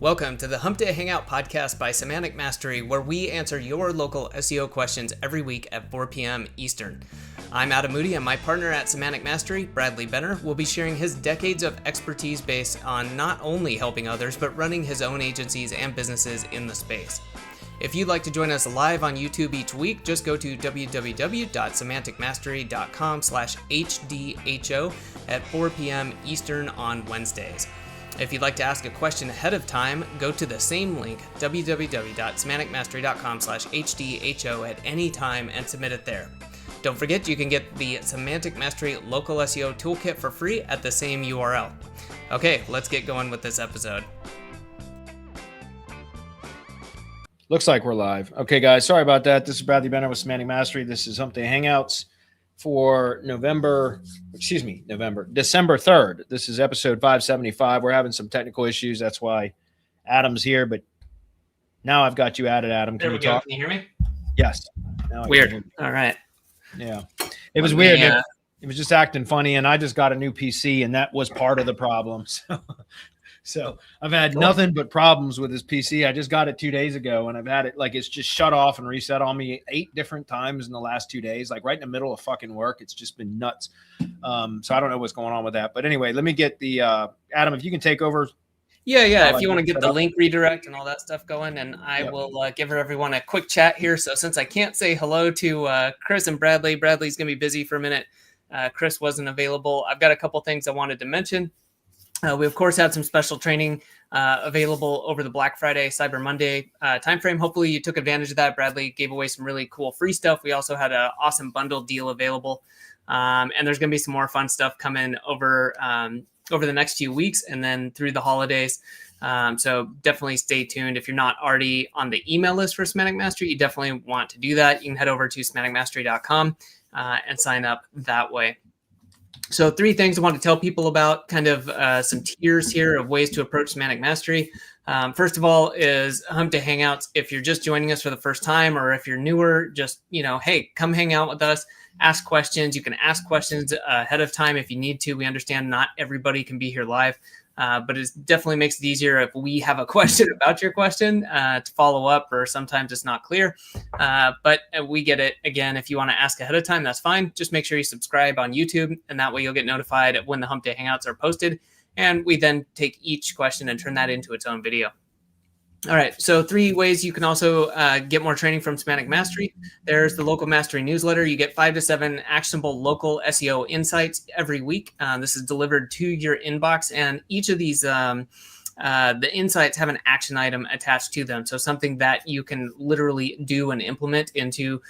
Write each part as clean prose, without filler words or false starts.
Welcome to the Hump Day Hangout podcast by Semantic Mastery, where we answer your local SEO questions every week at 4 p.m. Eastern. I'm Adam Moody, and my partner at Semantic Mastery, Bradley Benner, will be sharing his decades of expertise based on not only helping others, but running his own agencies and businesses in the space. If you'd like to join us live on YouTube each week, just go to www.semanticmastery.com/HDHO at 4 p.m. Eastern on Wednesdays. If you'd like to ask a question ahead of time, go to the same link, www.semanticmastery.com/HDHO at any time and submit it there. Don't forget, you can get the Semantic Mastery Local SEO Toolkit for free at the same URL. Okay, let's get going with this episode. Looks like we're live. Okay, guys, sorry about that. This is Bradley Benner with Semantic Mastery. This is Hump Day Hangouts for December 3rd. This is episode 575. We're having some technical issues. That's why Adam's here, but now I've got you added, Adam. Can you talk? Can you hear me? Yes. Weird. All right. Yeah. It was weird. It was just acting funny, and I just got a new PC, and that was part of the problem. So I've had nothing but problems with this PC. I just got it 2 days ago, and I've had it like it's just shut off and reset on me 8 different times in the last 2 days, like right in the middle of fucking work. It's just been nuts. So I don't know what's going on with that. But anyway, let me get the Adam, if you can take over. Yeah. If you want to get the link redirect and all that stuff going, and I will give everyone a quick chat here. So since I can't say hello to Chris and Bradley's going to be busy for a minute. Chris wasn't available. I've got a couple things I wanted to mention. We, of course, had some special training available over the Black Friday, Cyber Monday timeframe. Hopefully you took advantage of that. Bradley gave away some really cool free stuff. We also had an awesome bundle deal available. And there's going to be some more fun stuff coming over the next few weeks and then through the holidays. So definitely stay tuned. If you're not already on the email list for Semantic Mastery, you definitely want to do that. You can head over to semanticmastery.com and sign up that way. So 3 things I want to tell people about, kind of some tiers here of ways to approach Semantic Mastery. First of all is Hump Day Hangouts. If you're just joining us for the first time, or if you're newer, just, hey, come hang out with us, ask questions. You can ask questions ahead of time if you need to. We understand not everybody can be here live, but it definitely makes it easier if we have a question about your question to follow up, or sometimes it's not clear. But we get it. Again, if you want to ask ahead of time, that's fine. Just make sure you subscribe on YouTube, and that way you'll get notified when the Hump Day Hangouts are posted. And we then take each question and turn that into its own video. All right, so 3 ways you can also get more training from Semantic Mastery. There's the Local Mastery newsletter. You get 5 to 7 actionable local SEO insights every week. This is delivered to your inbox, and each of these the insights have an action item attached to them. So something that you can literally do and implement into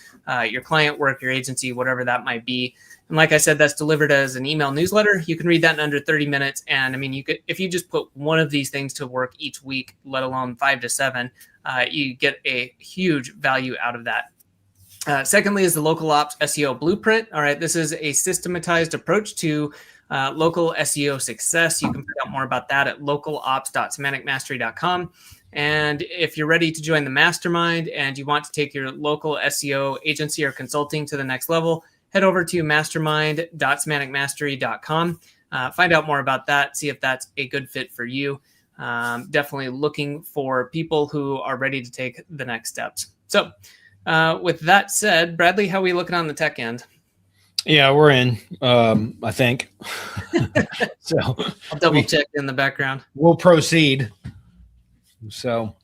your client work, your agency, whatever that might be. And like I said, that's delivered as an email newsletter. You can read that in under 30 minutes. And I mean, you could, if you just put one of these things to work each week, let alone 5 to 7, you get a huge value out of that. Secondly is the Local Ops SEO Blueprint. All right, this is a systematized approach to local SEO success. You can find out more about that at localops.semanticmastery.com. And if you're ready to join the mastermind and you want to take your local SEO agency or consulting to the next level, head over to mastermind.semanticmastery.com. Find out more about that. See if that's a good fit for you. Definitely looking for people who are ready to take the next steps. So with that said, Bradley, how are we looking on the tech end? Yeah, we're in, I think. So I'll double check in the background. We'll proceed. So,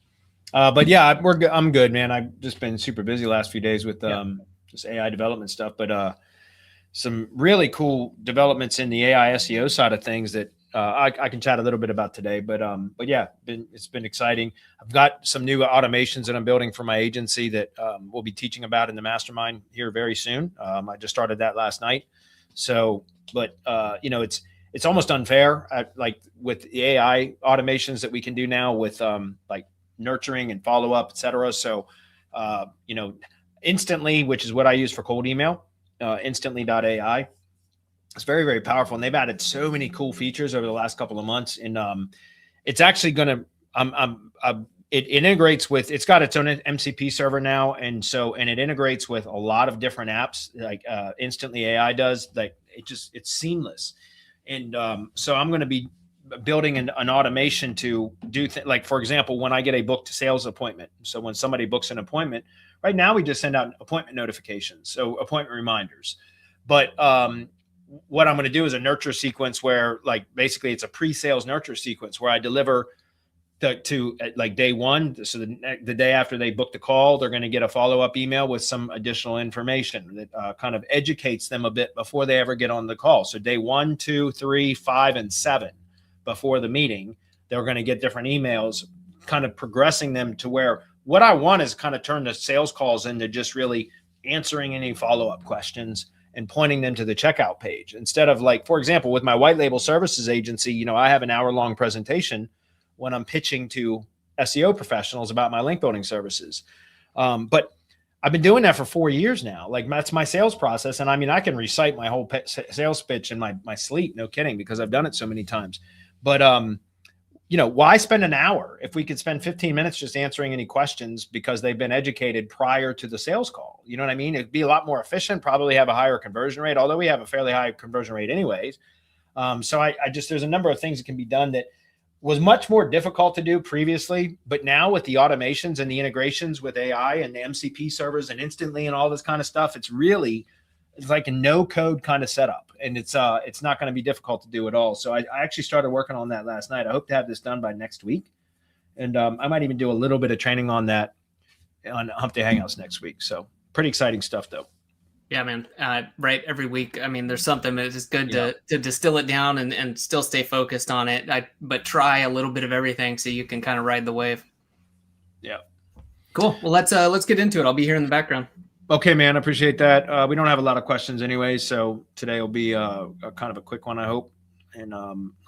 but yeah, I'm good, man. I've just been super busy the last few days with just AI development stuff, but some really cool developments in the AI SEO side of things that I can chat a little bit about today. But yeah, it's been exciting. I've got some new automations that I'm building for my agency that we'll be teaching about in the mastermind here very soon. I just started that last night. So, but it's almost unfair, like with the AI automations that we can do now with like nurturing and follow up, et cetera. So, Instantly, which is what I use for cold email, instantly.ai. It's very, very powerful. And they've added so many cool features over the last couple of months. And it's actually going to, it integrates with, it's got its own MCP server now. And it integrates with a lot of different apps like Instantly AI does. Like it's seamless. And so I'm going to be building an automation to do like, for example, when I get a book to sales appointment. So when somebody books an appointment, right now we just send out appointment notifications, so appointment reminders. But what I'm going to do is a nurture sequence where, like, basically it's a pre-sales nurture sequence where I deliver to like day one. So the day after they book the call, they're going to get a follow-up email with some additional information that kind of educates them a bit before they ever get on the call. So day 1, 2, 3, 5, and 7 before the meeting, they're going to get different emails, kind of progressing them to where what I want is kind of turn the sales calls into just really answering any follow-up questions and pointing them to the checkout page. Instead of, like, for example, with my white label services agency, I have an hour-long presentation when I'm pitching to SEO professionals about my link building services. But I've been doing that for 4 years now. Like, that's my sales process. And I mean, I can recite my whole sales pitch in my sleep, no kidding, because I've done it so many times. But, why spend an hour if we could spend 15 minutes just answering any questions because they've been educated prior to the sales call? You know what I mean? It'd be a lot more efficient, probably have a higher conversion rate, although we have a fairly high conversion rate anyways. So I just, there's a number of things that can be done that was much more difficult to do previously, but now with the automations and the integrations with AI and the MCP servers and Instantly and all this kind of stuff, it's like a no code kind of setup, and it's not going to be difficult to do at all. So I actually started working on that last night. I hope to have this done by next week. And I might even do a little bit of training on that on Hump Day Hangouts next week. So pretty exciting stuff though. Yeah, man. Right. Every week. I mean, there's something that is good to distill it down and still stay focused on it. But try a little bit of everything so you can kind of ride the wave. Yeah. Cool. Well, let's get into it. I'll be here in the background. Okay, man. I appreciate that. We don't have a lot of questions anyway, so today will be a kind of a quick one, I hope. And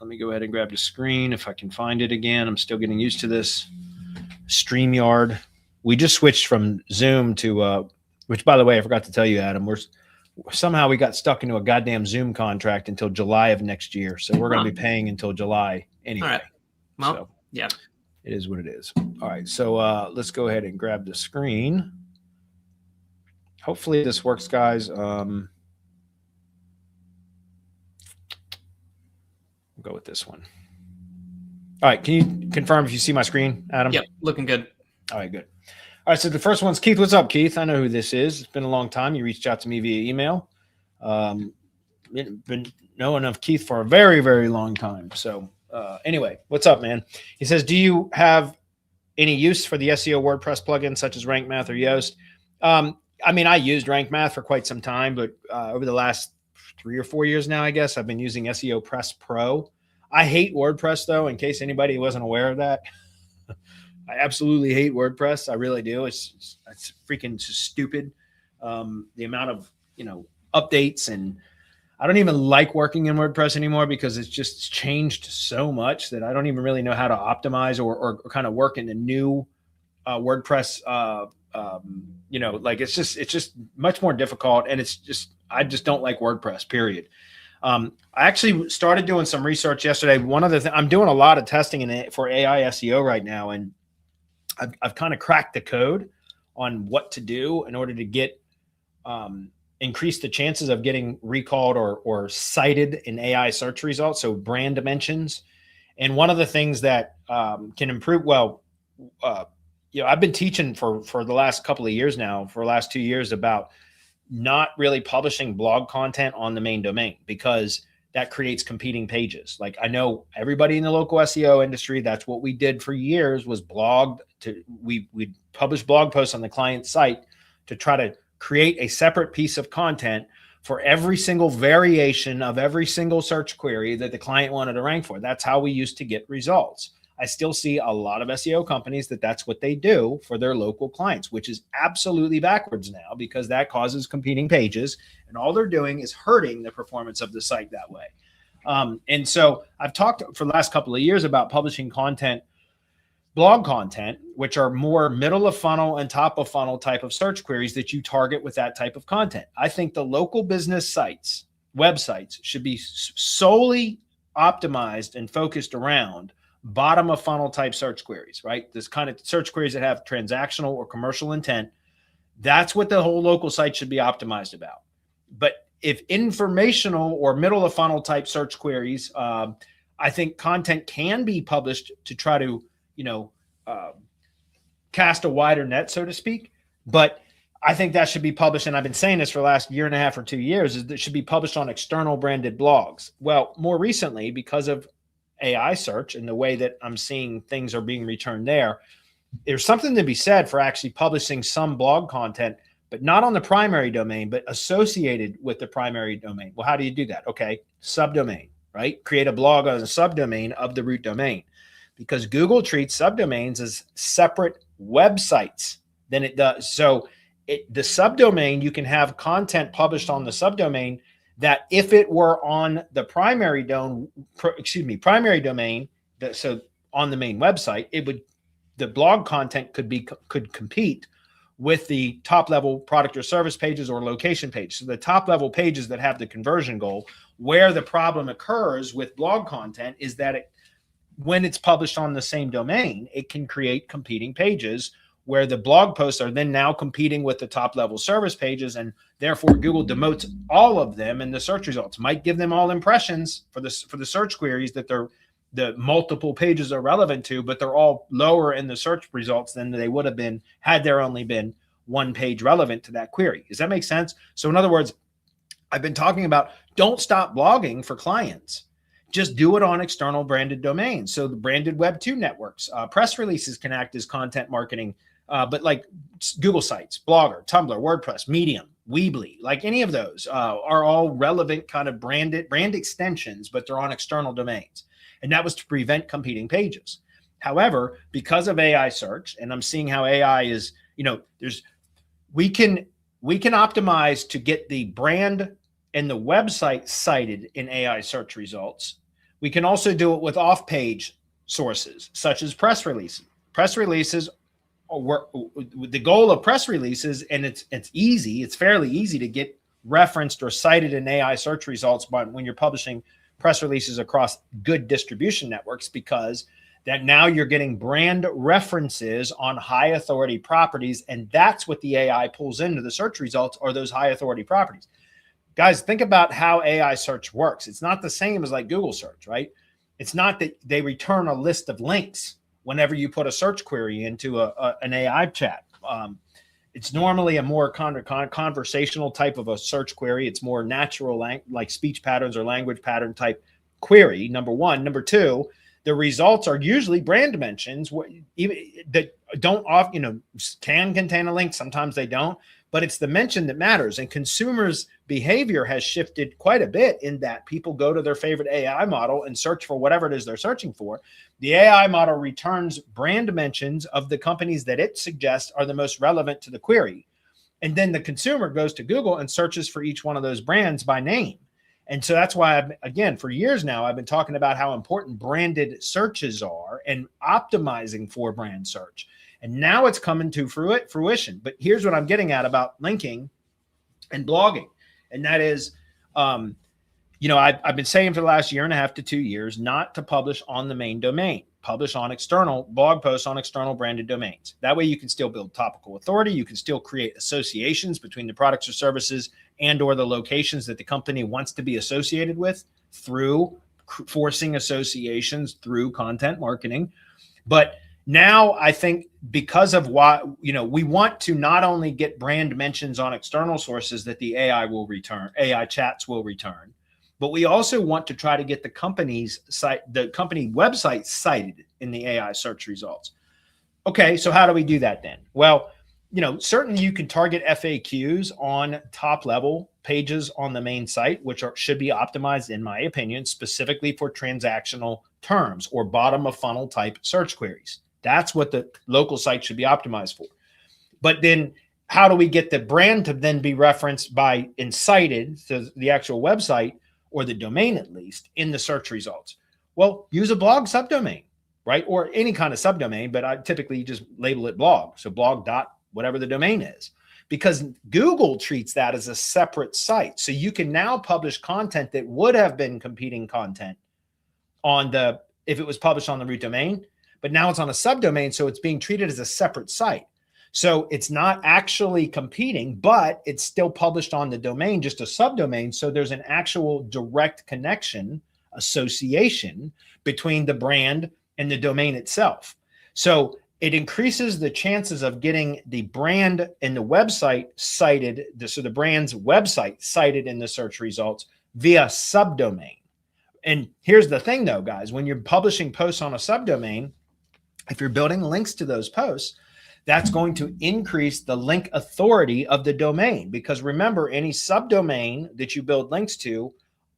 let me go ahead and grab the screen if I can find it again. I'm still getting used to this. StreamYard. We just switched from Zoom to which, by the way, I forgot to tell you, Adam, we got stuck into a goddamn Zoom contract until July of next year. So we're going to be paying until July anyway. All right. Well, so yeah, it is what it is. All right. So let's go ahead and grab the screen. Hopefully this works, guys. We'll go with this one. All right. Can you confirm if you see my screen, Adam? Yep. Looking good. All right, good. All right, so the first one's Keith. What's up, Keith? I know who this is. It's been a long time. You reached out to me via email. Been knowing of Keith for a very, very long time. So anyway, what's up, man? He says, do you have any use for the SEO WordPress plugins such as Rank Math or Yoast? I mean, I used Rank Math for quite some time, but over the last 3 or 4 years now, I guess, I've been using SEO Press Pro. I hate WordPress, though, in case anybody wasn't aware of that. I absolutely hate WordPress. I really do. It's freaking stupid. The amount of, updates, and I don't even like working in WordPress anymore because it's just changed so much that I don't even really know how to optimize or kind of work in the new WordPress. Like it's just much more difficult, and I just don't like WordPress, period. I actually started doing some research yesterday. One of the things, I'm doing a lot of testing for AI SEO right now, and I've kind of cracked the code on what to do in order to get increase the chances of getting recalled or cited in AI search results. So brand dimensions. And one of the things that can improve, I've been teaching for the last couple of years now, for the last 2 years, about not really publishing blog content on the main domain because that creates competing pages. Like, I know everybody in the local SEO industry, that's what we did for years, was we'd publish blog posts on the client site to try to create a separate piece of content for every single variation of every single search query that the client wanted to rank for. That's how we used to get results. I still see a lot of SEO companies that's what they do for their local clients, which is absolutely backwards now because that causes competing pages, and all they're doing is hurting the performance of the site that way. And so I've talked for the last couple of years about publishing content, blog content, which are more middle of funnel and top of funnel type of search queries that you target with that type of content. I think the local business sites, websites, should be solely optimized and focused around bottom of funnel type search queries, right? This kind of search queries that have transactional or commercial intent. That's what the whole local site should be optimized about. But if informational or middle of funnel type search queries I think content can be published to try to, cast a wider net, so to speak. But I think that should be published, and I've been saying this for the last year and a half or 2 years, is that it should be published on external branded blogs. Well, more recently, because of AI search and the way that I'm seeing things are being returned there, there's something to be said for actually publishing some blog content, but not on the primary domain, but associated with the primary domain. Well, how do you do that? Okay, subdomain, right? Create a blog on a subdomain of the root domain, because Google treats subdomains as separate websites than it does. So the subdomain, you can have content published on the subdomain that if it were on the primary domain, so on the main website, the blog content could compete with the top level product or service pages or location page. So the top level pages that have the conversion goal, where the problem occurs with blog content is that when it's published on the same domain, it can create competing pages where the blog posts are then now competing with the top level service pages, and therefore Google demotes all of them in the search results. Might give them all impressions for the search queries that the multiple pages are relevant to, but they're all lower in the search results than they would have been had there only been one page relevant to that query. Does that make sense? So in other words, I've been talking about don't stop blogging for clients. Just do it on external branded domains. So the branded Web 2 networks, press releases can act as content marketing, but like Google Sites, Blogger, Tumblr, WordPress, Medium, Weebly, like any of those are all relevant kind of brand extensions, but they're on external domains. And that was to prevent competing pages. However, because of AI search, and I'm seeing how AI is, we can optimize to get the brand and the website cited in AI search results. We can also do it with off-page sources, such as press releases. Press releases, the goal of press releases, and it's easy, it's fairly easy to get referenced or cited in AI search results when you're publishing press releases across good distribution networks, because that now you're getting brand references on high authority properties, and that's what the AI pulls into the search results, are those high authority properties. Guys, think about how AI search works. It's not the same as like Google search, right? It's not that they return a list of links whenever you put a search query into an AI chat. It's normally a more conversational type of a search query. It's more natural, like speech patterns or language pattern type query, number one. Number two, the results are usually brand mentions that don't often, can contain a link. Sometimes they don't, but it's the mention that matters. And consumers' behavior has shifted quite a bit in that people go to their favorite AI model and search for whatever it is they're searching for. The AI model returns brand mentions of the companies that it suggests are the most relevant to the query. And then the consumer goes to Google and searches for each one of those brands by name. And so that's why, again, for years now, I've been talking about how important branded searches are and optimizing for brand search. And now it's coming to fruition. But here's what I'm getting at about linking and blogging. And that is, I've been saying for the last year and a half to 2 years, not to publish on the main domain, publish on external blog posts on external branded domains. That way you can still build topical authority. You can still create associations between the products or services and or the locations that the company wants to be associated with through forcing associations through content marketing. But now I think because of why, we want to not only get brand mentions on external sources that the AI chats will return, but we also want to try to get the company website cited in the AI search results. Okay, so how do we do that then? Well, certainly you can target FAQs on top level pages on the main site, which should be optimized, in my opinion, specifically for transactional terms or bottom of funnel type search queries. That's what the local site should be optimized for. But then how do we get the brand to then be referenced by and cited to the actual website, or the domain at least, in the search results? Well, use a blog subdomain, right? Or any kind of subdomain, but I typically just label it blog. So blog dot whatever the domain is, because Google treats that as a separate site. So you can now publish content that would have been competing content if it was published on the root domain, but now it's on a subdomain. So it's being treated as a separate site. So it's not actually competing, but it's still published on the domain, just a subdomain. So there's an actual direct connection, association between the brand and the domain itself. So it increases the chances of getting the brand and the website cited, so the brand's website cited in the search results via subdomain. And here's the thing though, guys, when you're publishing posts on a subdomain, if you're building links to those posts, that's going to increase the link authority of the domain. Because remember, any subdomain that you build links to,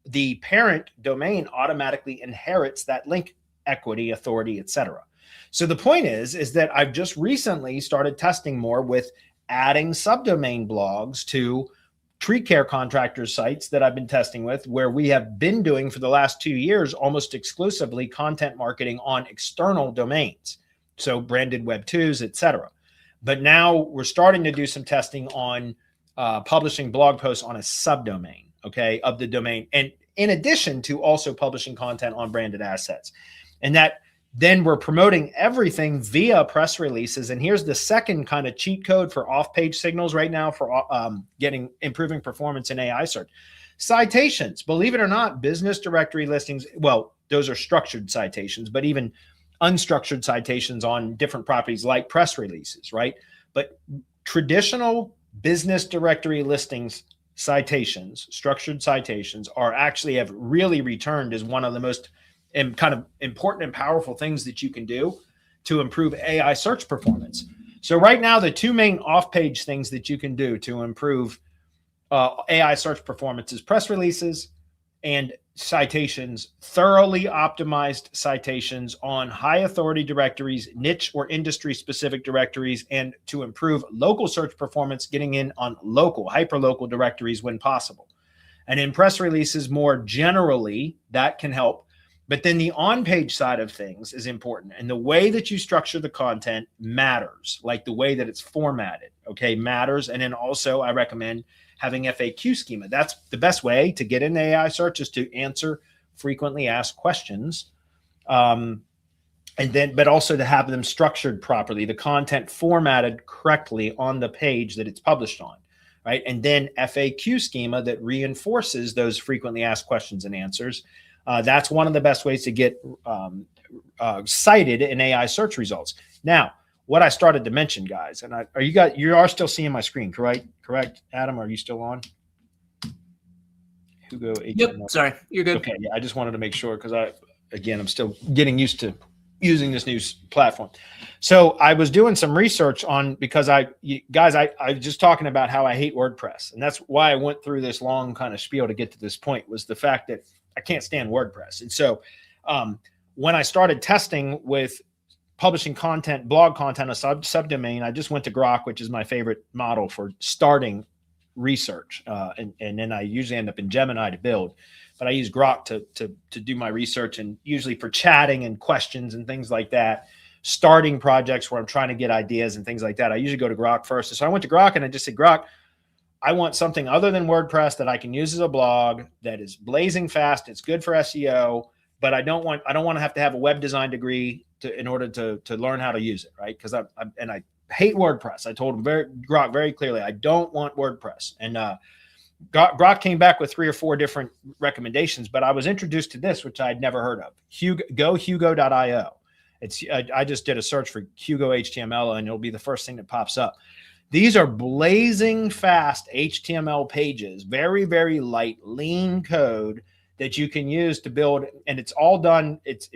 the parent domain automatically inherits that link equity, authority, etc. So the point is that I've just recently started testing more with adding subdomain blogs to tree care contractors sites that I've been testing with, where we have been doing for the last 2 years almost exclusively content marketing on external domains. So branded Web 2s, etc. But now we're starting to do some testing on publishing blog posts on a subdomain, okay, of the domain. And in addition to also publishing content on branded assets. And that then we're promoting everything via press releases. And here's the second kind of cheat code for off-page signals right now for improving performance in AI search. Citations, believe it or not, business directory listings, well, those are structured citations, but even unstructured citations on different properties like press releases, right? But traditional business directory listings citations, structured citations, are actually have really returned as one of the most kind of important and powerful things that you can do to improve AI search performance. So right now, the two main off-page things that you can do to improve AI search performance is press releases and citations, thoroughly optimized citations on high authority directories, niche or industry specific directories, and to improve local search performance, getting in on local, hyperlocal directories when possible. And in press releases, more generally, that can help. But then the on-page side of things is important. And the way that you structure the content matters, like the way that it's formatted, okay, matters. And then also I recommend having FAQ schema. That's the best way to get into AI search, is to answer frequently asked questions. But also to have them structured properly, the content formatted correctly on the page that it's published on, right? And then FAQ schema that reinforces those frequently asked questions and answers. That's one of the best ways to get cited in AI search results. Now, what I started to mention, guys, and you are still seeing my screen, correct? Adam, are you still on? Hugo. Yep. Sorry, you're good. Okay. Yeah, I just wanted to make sure because I'm still getting used to using this new platform. So I was doing some research on, because I was just talking about how I hate WordPress, and that's why I went through this long kind of spiel to get to this point, was the fact that I can't stand WordPress. And so when I started testing with publishing content, blog content, a subdomain, I just went to Grok, which is my favorite model for starting research. And then I usually end up in Gemini to build, but I use Grok to do my research, and usually for chatting and questions and things like that, starting projects where I'm trying to get ideas and things like that. I usually go to Grok first. So I went to Grok and I just said, Grok, I want something other than WordPress that I can use as a blog, that is blazing fast. It's good for SEO, but I don't want to have a web design degree in order to learn how to use it, right? Because I hate WordPress. I told Grok very clearly, I don't want WordPress. And Grok came back with 3 or 4 different recommendations, but I was introduced to this, which I'd never heard of. Hugo.io. I just did a search for Hugo HTML, and it'll be the first thing that pops up. These are blazing fast HTML pages, very, very light, lean code that you can use to build. And it's all done. It's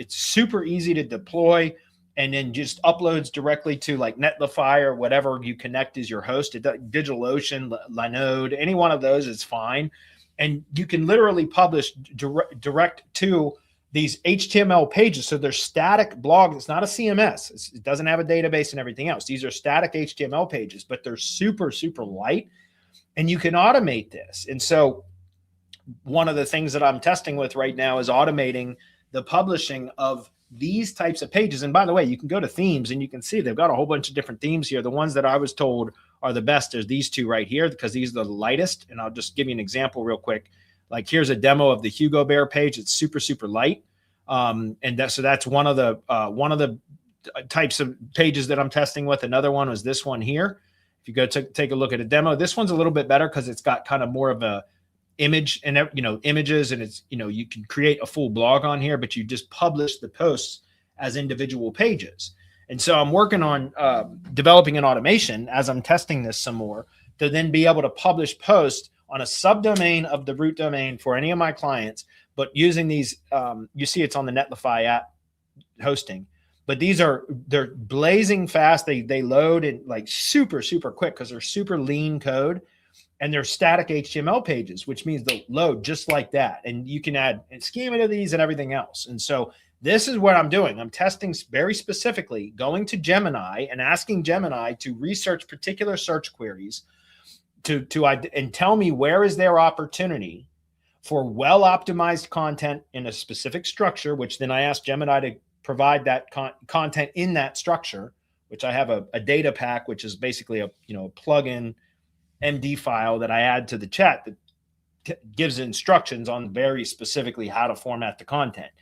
super easy to deploy, and then just uploads directly to like Netlify or whatever you connect as your host. DigitalOcean, Linode, any one of those is fine. And you can literally publish direct to these HTML pages. So they're static blogs. It's not a CMS. It doesn't have a database and everything else. These are static HTML pages, but they're super, super light, and you can automate this. And so one of the things that I'm testing with right now is automating the publishing of these types of pages. And by the way, you can go to themes and you can see they've got a whole bunch of different themes here. The ones that I was told are the best are these 2 right here, because these are the lightest. And I'll just give you an example real quick. Like here's a demo of the Hugo Bear page. It's super, super light. And that's one of the types of pages that I'm testing with. Another one was this one here. If you go take a look at a demo, this one's a little bit better because it's got kind of more of a image and images, and it's you can create a full blog on here, but you just publish the posts as individual pages. And so I'm working on developing an automation as I'm testing this some more to then be able to publish posts on a subdomain of the root domain for any of my clients, but using these, you see it's on the Netlify app hosting, but they're blazing fast. They load in like super, super quick because they're super lean code, and they're static HTML pages, which means they'll load just like that. And you can add schema to these and everything else. And so this is what I'm doing. I'm testing very specifically, going to Gemini and asking Gemini to research particular search queries and tell me where is their opportunity for well-optimized content in a specific structure, which then I ask Gemini to provide that content in that structure, which I have a data pack, which is basically a plugin MD file that I add to the chat that gives instructions on very specifically how to format the content.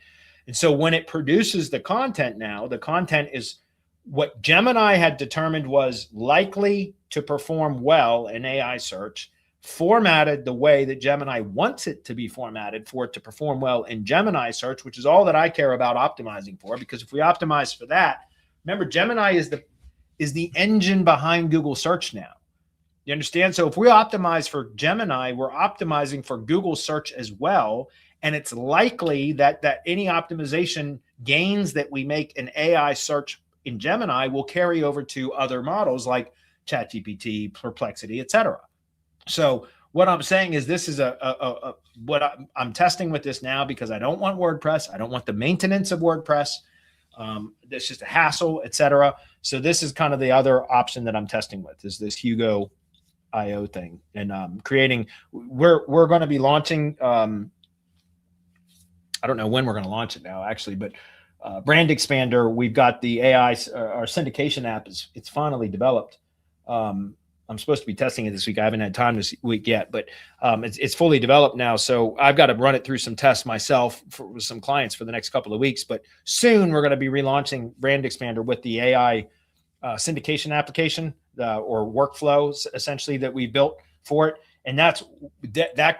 And so when it produces the content now, the content is what Gemini had determined was likely to perform well in AI search, formatted the way that Gemini wants it to be formatted for it to perform well in Gemini search, which is all that I care about optimizing for. Because if we optimize for that, remember, Gemini is the engine behind Google search now. You understand? So if we optimize for Gemini, we're optimizing for Google search as well. And it's likely that any optimization gains that we make in AI search in Gemini will carry over to other models like ChatGPT, Perplexity, etc. So what I'm saying is this is I'm testing with this now because I don't want WordPress. I don't want the maintenance of WordPress. It's just a hassle, etc. So this is kind of the other option that I'm testing with, is this Hugo IO thing, and creating. We're going to be launching. I don't know when we're going to launch it now, actually, but Brand Expander. We've got the AI. Our syndication app it's finally developed. I'm supposed to be testing it this week. I haven't had time this week yet, but it's fully developed now. So I've got to run it through some tests myself with some clients for the next couple of weeks. But soon we're going to be relaunching Brand Expander with the AI syndication application or workflows essentially that we built for it. And that's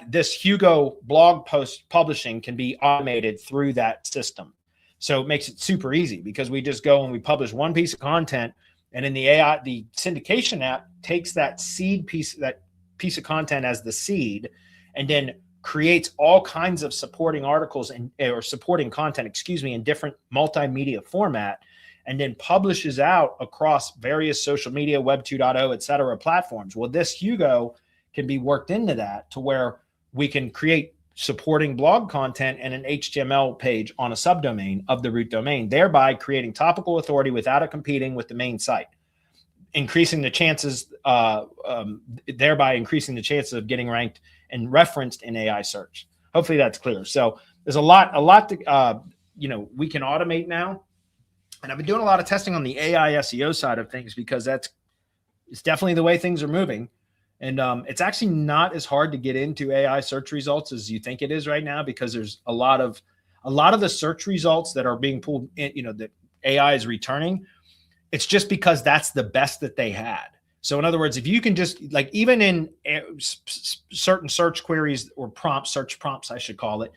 this Hugo blog post publishing can be automated through that system. So it makes it super easy because we just go and we publish one piece of content, and in the AI, the syndication app takes that piece of content as the seed, and then creates all kinds of supporting articles or supporting content, in different multimedia format, and then publishes out across various social media, Web 2.0, et cetera, platforms. Well, this Hugo can be worked into that to where we can create supporting blog content and an HTML page on a subdomain of the root domain, thereby creating topical authority without it competing with the main site, increasing the chances, thereby increasing the chances of getting ranked and referenced in AI search. Hopefully that's clear. So there's a lot to, we can automate now. And I've been doing a lot of testing on the AI SEO side of things because it's definitely the way things are moving. And it's actually not as hard to get into AI search results as you think it is right now, because there's a lot of the search results that are being pulled in, that AI is returning. It's just because that's the best that they had. So in other words, if you can just even in certain search queries or search prompts, I should call it,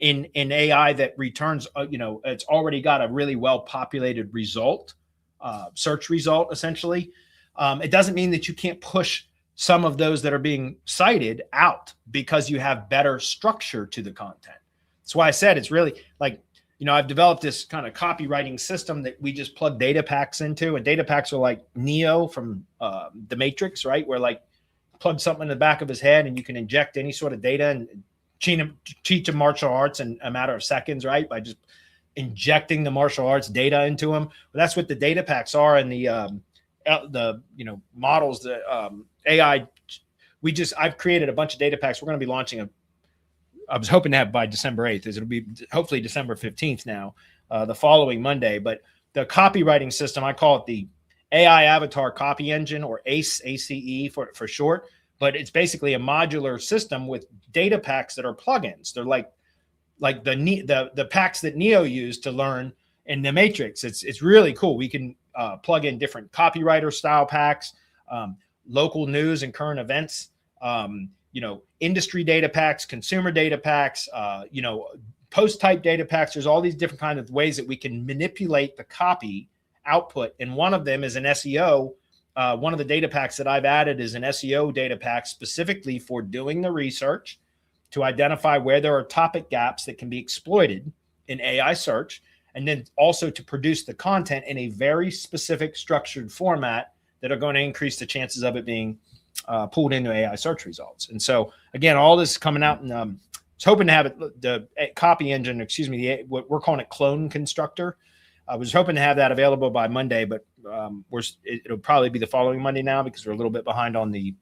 in AI that returns, it's already got a really well populated result, search result essentially. It doesn't mean that you can't push some of those that are being cited out because you have better structure to the content. That's why I said it's really I've developed this kind of copywriting system that we just plug data packs into, and data packs are like Neo from the Matrix, right? Where plug something in the back of his head and you can inject any sort of data and teach him martial arts in a matter of seconds, right? By just injecting the martial arts data into him. Well, that's what the data packs are, and the models, the AI. I've created a bunch of data packs. We're going to be launching I was hoping to have by December 8th. It'll be hopefully December 15th now, the following Monday. But the copywriting system, I call it the AI Avatar Copy Engine, or ACE, ACE for short. But it's basically a modular system with data packs that are plugins. They're like the packs that Neo used to learn in the Matrix. It's really cool. We can plug in different copywriter style packs, local news and current events, industry data packs, consumer data packs, post type data packs. There's all these different kinds of ways that we can manipulate the copy output. And one of them is an SEO. One of the data packs that I've added is an SEO data pack specifically for doing the research to identify where there are topic gaps that can be exploited in AI search, and then also to produce the content in a very specific structured format that are going to increase the chances of it being pulled into AI search results. And so again, all this is coming out, and I was hoping to have it, the copy engine, what we're calling it clone constructor. I was hoping to have that available by Monday, but it'll probably be the following Monday now because we're a little bit behind on the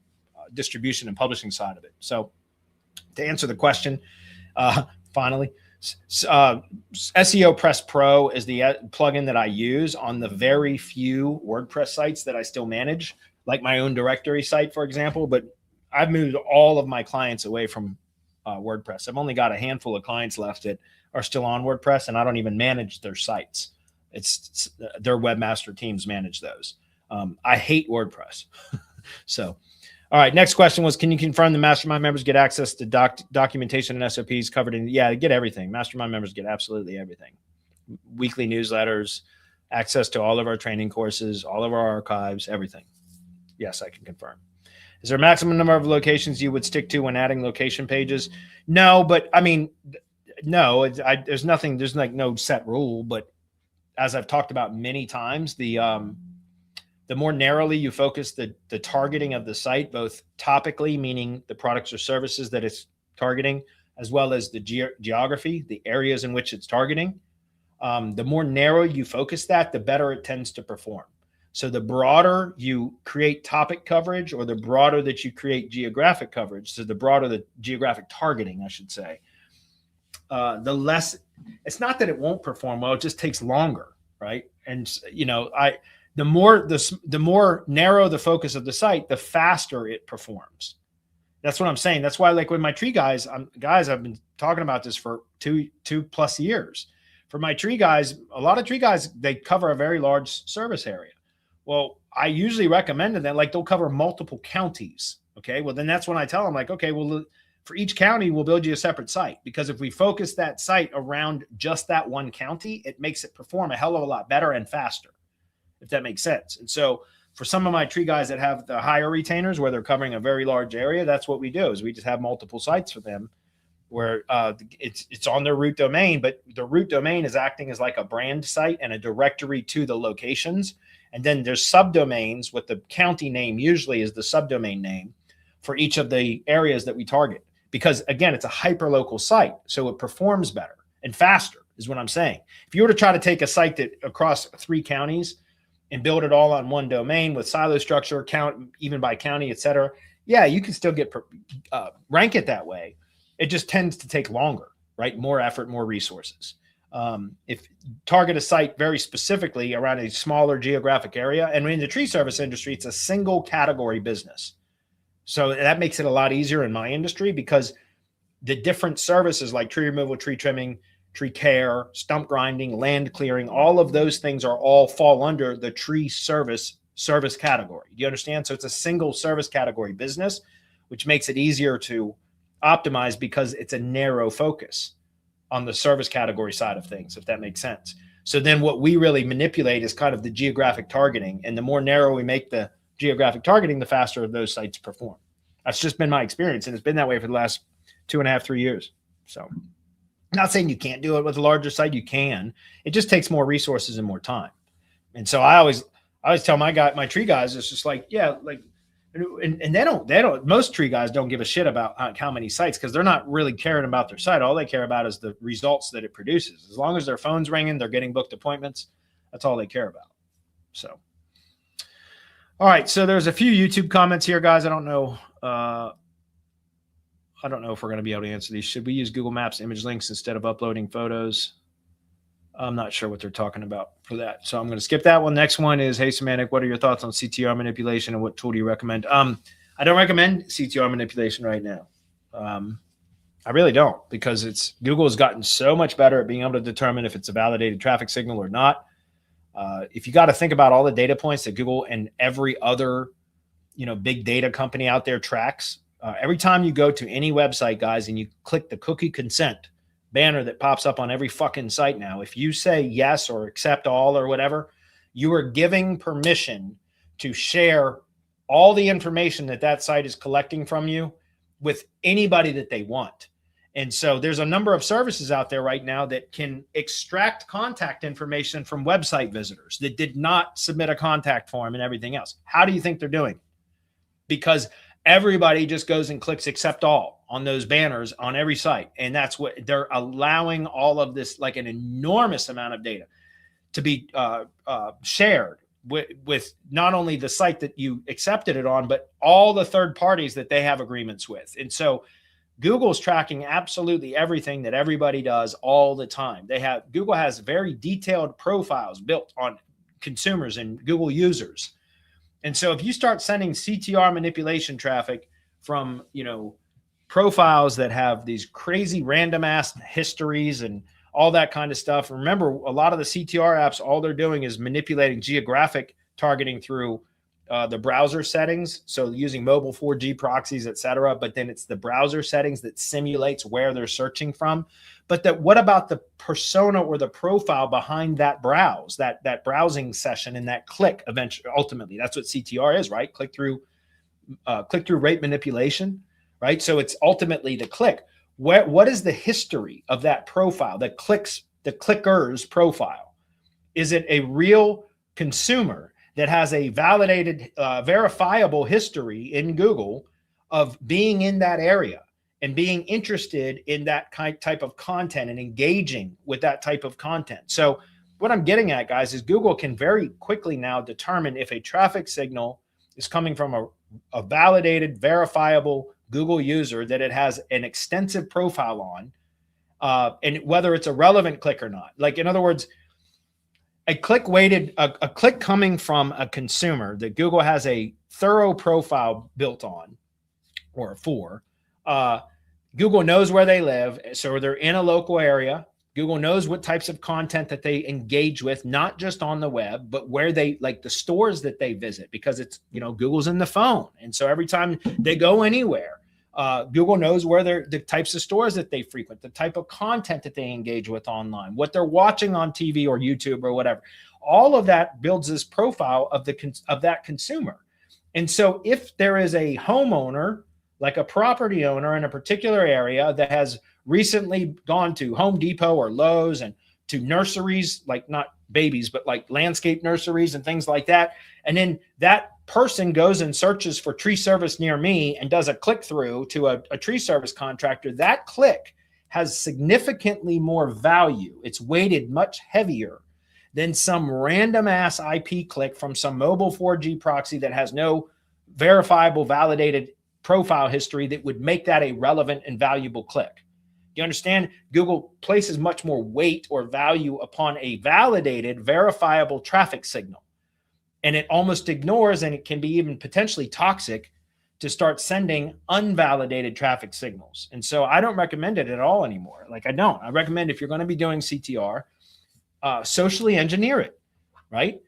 distribution and publishing side of it. So to answer the question, finally, SEO Press Pro is the plugin that I use on the very few WordPress sites that I still manage, like my own directory site, for example. But I've moved all of my clients away from WordPress. I've only got a handful of clients left that are still on WordPress, and I don't even manage their sites. It's their webmaster teams manage those. I hate WordPress. So, all right. Next question was, can you confirm the mastermind members get access to documentation and SOPs covered in? Yeah, they get everything. Mastermind members get absolutely everything. Weekly newsletters, access to all of our training courses, all of our archives, everything. Yes, I can confirm. Is there a maximum number of locations you would stick to when adding location pages? No, but I mean, no, there's nothing, there's like no set rule, but as I've talked about many times, the more narrowly you focus the targeting of the site, both topically, meaning the products or services that it's targeting, as well as the geography, the areas in which it's targeting, the more narrow you focus that, the better it tends to perform. So the broader you create topic coverage, or the broader that you create geographic coverage, so the broader the geographic targeting, I should say, the less, it's not that it won't perform well, it just takes longer, right? And the more narrow the focus of the site, the faster it performs. That's what I'm saying. That's why, like with my tree guys, I've been talking about this for two plus years. For my tree guys, a lot of tree guys, they cover a very large service area. Well, I usually recommend that, like, they'll cover multiple counties. Okay. Well, then that's when I tell them, like, okay, well, for each county, we'll build you a separate site, because if we focus that site around just that one county, it makes it perform a hell of a lot better and faster, if that makes sense. And so for some of my tree guys that have the higher retainers where they're covering a very large area, that's what we do, is we just have multiple sites for them where it's on their root domain, but the root domain is acting as like a brand site and a directory to the locations. And then there's subdomains with the county name usually is the subdomain name for each of the areas that we target. Because again, it's a hyper-local site, so it performs better and faster is what I'm saying. If you were to try to take a site that across 3 counties and build it all on one domain with silo structure, count even by county, et cetera, yeah, you can still get rank it that way. It just tends to take longer, right? More effort, more resources. If you target a site very specifically around a smaller geographic area, and in the tree service industry, it's a single category business. So that makes it a lot easier in my industry, because the different services like tree removal, tree trimming, tree care, stump grinding, land clearing, all of those things all fall under the tree service category. Do you understand? So it's a single service category business, which makes it easier to optimize because it's a narrow focus on the service category side of things, if that makes sense. So then what we really manipulate is kind of the geographic targeting, and the more narrow we make the geographic targeting, the faster those sites perform. That's just been my experience, and it's been that way for the last 2.5, 3 years. So not saying you can't do it with a larger site, you can. It just takes more resources and more time. And so I always tell my tree guys, it's just like, yeah, like, and they don't, most tree guys don't give a shit about how many sites, because they're not really caring about their site. All they care about is the results that it produces. As long as their phone's ringing, they're getting booked appointments. That's all they care about. So, all right. So there's a few YouTube comments here, guys. I don't know if we're going to be able to answer these. Should we use Google Maps image links instead of uploading photos? I'm not sure what they're talking about for that. So I'm going to skip that one. Next one is, hey, Semantic, what are your thoughts on CTR manipulation, and what tool do you recommend? I don't recommend CTR manipulation right now. I really don't, because Google has gotten so much better at being able to determine if it's a validated traffic signal or not. If you got to think about all the data points that Google and every other, big data company out there tracks, Every time you go to any website, guys, and you click the cookie consent banner that pops up on every fucking site now, if you say yes or accept all or whatever, you are giving permission to share all the information that site is collecting from you with anybody that they want. And so there's a number of services out there right now that can extract contact information from website visitors that did not submit a contact form and everything else. How do you think they're doing? Because everybody just goes and clicks accept all on those banners on every site. And that's what they're allowing, all of this, like an enormous amount of data to be shared with not only the site that you accepted it on, but all the third parties that they have agreements with. And so Google's tracking absolutely everything that everybody does all the time. Google has very detailed profiles built on consumers and Google users. And so if you start sending CTR manipulation traffic from, profiles that have these crazy random ass histories and all that kind of stuff. Remember, a lot of the CTR apps, all they're doing is manipulating geographic targeting through the browser settings. So using mobile 4G proxies, et cetera. But then it's the browser settings that simulates where they're searching from. But what about the persona or the profile behind that browse, that browsing session and that click eventually? Ultimately, that's what CTR is, right? Click-through rate manipulation, right? So it's ultimately the click. What is the history of that profile, the clicker's profile? Is it a real consumer that has a validated, verifiable history in Google of being in that area and being interested in that type of content and engaging with that type of content? So what I'm getting at, guys, is Google can very quickly now determine if a traffic signal is coming from a validated, verifiable Google user that it has an extensive profile on, and whether it's a relevant click or not. Like, in other words, a click coming from a consumer that Google has a thorough profile built on or for, Google knows where they live. So they're in a local area. Google knows what types of content that they engage with, not just on the web, but where they, like the stores that they visit, because it's, Google's in the phone. And so every time they go anywhere, Google knows where the types of stores that they frequent, the type of content that they engage with online, what they're watching on TV or YouTube or whatever. All of that builds this profile of that consumer. And so if there is a homeowner, like a property owner in a particular area that has recently gone to Home Depot or Lowe's and to nurseries, like not babies, but like landscape nurseries and things like that, and then that person goes and searches for tree service near me and does a click through to a tree service contractor, that click has significantly more value. It's weighted much heavier than some random ass IP click from some mobile 4G proxy that has no verifiable, validated profile history that would make that a relevant and valuable click. You understand? Google places much more weight or value upon a validated, verifiable traffic signal. And it almost ignores, and it can be even potentially toxic, to start sending unvalidated traffic signals. And so I don't recommend it at all anymore. Like, I don't. I recommend, if you're going to be doing CTR, socially engineer it, right?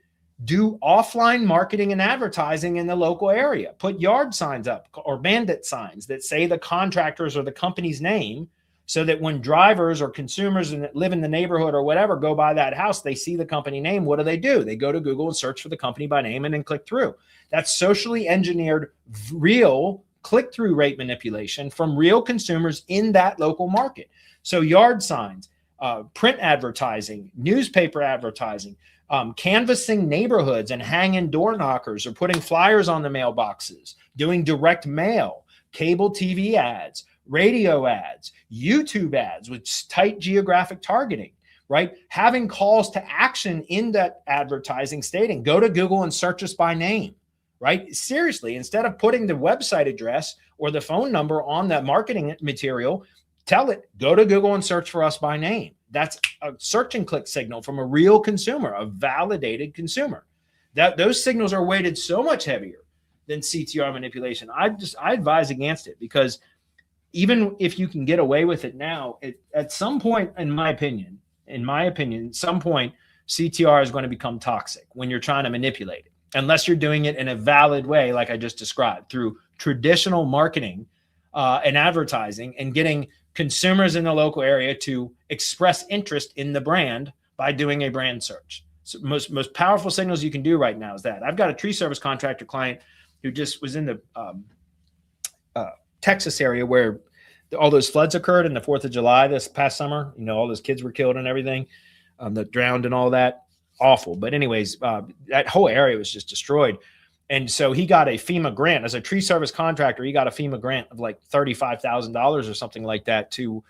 Do offline marketing and advertising in the local area. Put yard signs up or bandit signs that say the contractors or the company's name, so that when drivers or consumers that live in the neighborhood or whatever go by that house, they see the company name. What do? They go to Google and search for the company by name and then click through. That's socially engineered, real click-through rate manipulation from real consumers in that local market. So yard signs, print advertising, newspaper advertising, canvassing neighborhoods and hanging door knockers or putting flyers on the mailboxes, doing direct mail, cable TV ads, radio ads, YouTube ads with tight geographic targeting, right? Having calls to action in that advertising stating, go to Google and search us by name, right? Seriously, instead of putting the website address or the phone number on that marketing material, tell it, go to Google and search for us by name. That's a search and click signal from a real consumer, a validated consumer. Those signals are weighted so much heavier than CTR manipulation. I advise against it, because even if you can get away with it now, at some point, in my opinion, at some point, CTR is going to become toxic when you're trying to manipulate it, unless you're doing it in a valid way, like I just described, through traditional marketing and advertising and getting consumers in the local area to express interest in the brand by doing a brand search. So most powerful signals you can do right now is that. I've got a tree service contractor client who just was in the Texas area where all those floods occurred in the 4th of July this past summer. You know, all those kids were killed and everything, that drowned and all that. Awful. But anyways, that whole area was just destroyed. And so he got a FEMA grant as a tree service contractor. He got a FEMA grant of like $35,000 or something like that to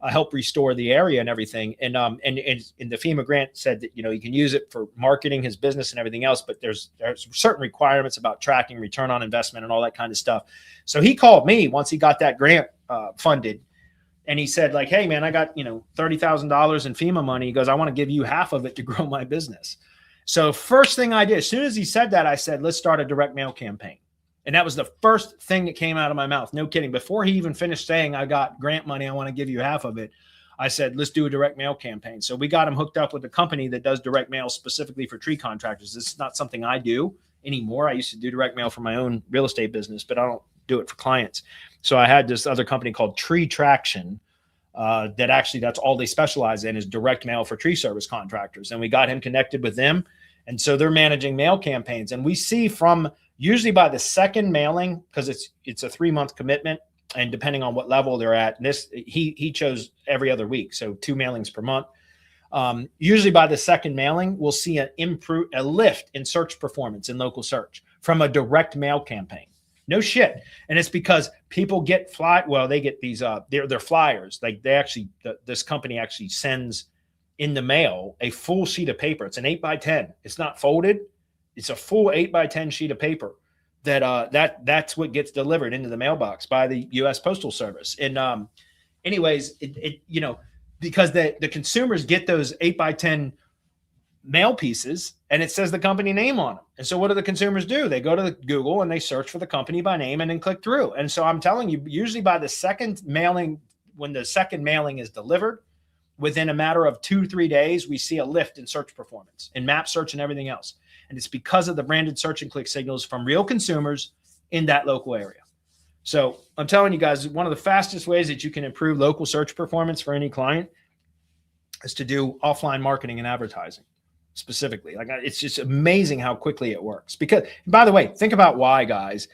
help restore the area and everything. And the FEMA grant said that, you know, he can use it for marketing his business and everything else, but there's certain requirements about tracking return on investment and all that kind of stuff. So he called me once he got that grant funded. And he said, like, hey, man, I got, you know, $30,000 in FEMA money. He goes, I want to give you half of it to grow my business. So first thing I did, as soon as he said that, I said, let's start a direct mail campaign. And that was the first thing that came out of my mouth. No kidding. Before he even finished saying, I got grant money, I want to give you half of it, I said, let's do a direct mail campaign. So we got him hooked up with a company that does direct mail specifically for tree contractors. This is not something I do anymore. I used to do direct mail for my own real estate business, but I don't do it for clients. So I had this other company called Tree Traction that actually, that's all they specialize in, is direct mail for tree service contractors. And we got him connected with them. And so they're managing mail campaigns. And we see from usually by the second mailing, because it's a 3-month commitment, and depending on what level they're at, he chose every other week, so 2 mailings per month. Usually by the second mailing, we'll see a lift in search performance in local search from a direct mail campaign. No shit. And it's because people get they get these, they're flyers. Like this company actually sends in the mail a full sheet of paper. It's an 8x10. It's not folded. It's a full 8x10 sheet of paper that's what gets delivered into the mailbox by the U.S. Postal Service. And anyways, you know, because the consumers get those 8x10 mail pieces and it says the company name on them. And so what do the consumers do? They go to Google and they search for the company by name and then click through. And so I'm telling you, usually by the second mailing, when the second mailing is delivered, within a matter of 2-3 days, we see a lift in search performance, in map search and everything else. And it's because of the branded search and click signals from real consumers in that local area. So I'm telling you guys, one of the fastest ways that you can improve local search performance for any client is to do offline marketing and advertising specifically. Like, it's just amazing how quickly it works. Because, by the way, think about why, guys.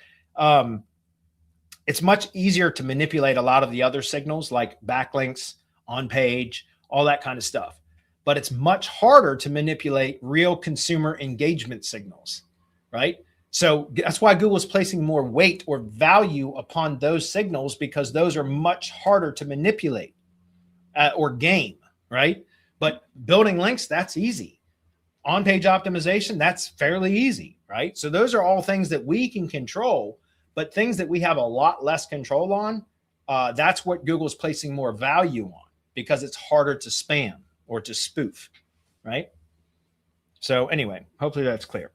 It's much easier to manipulate a lot of the other signals like backlinks, on page, all that kind of stuff. But it's much harder to manipulate real consumer engagement signals, right? So that's why Google's placing more weight or value upon those signals, because those are much harder to manipulate or game, right? But building links, that's easy. On-page optimization, that's fairly easy, right? So those are all things that we can control, but things that we have a lot less control on, that's what Google's placing more value on, because it's harder to spam or to spoof, right? So anyway, hopefully that's clear.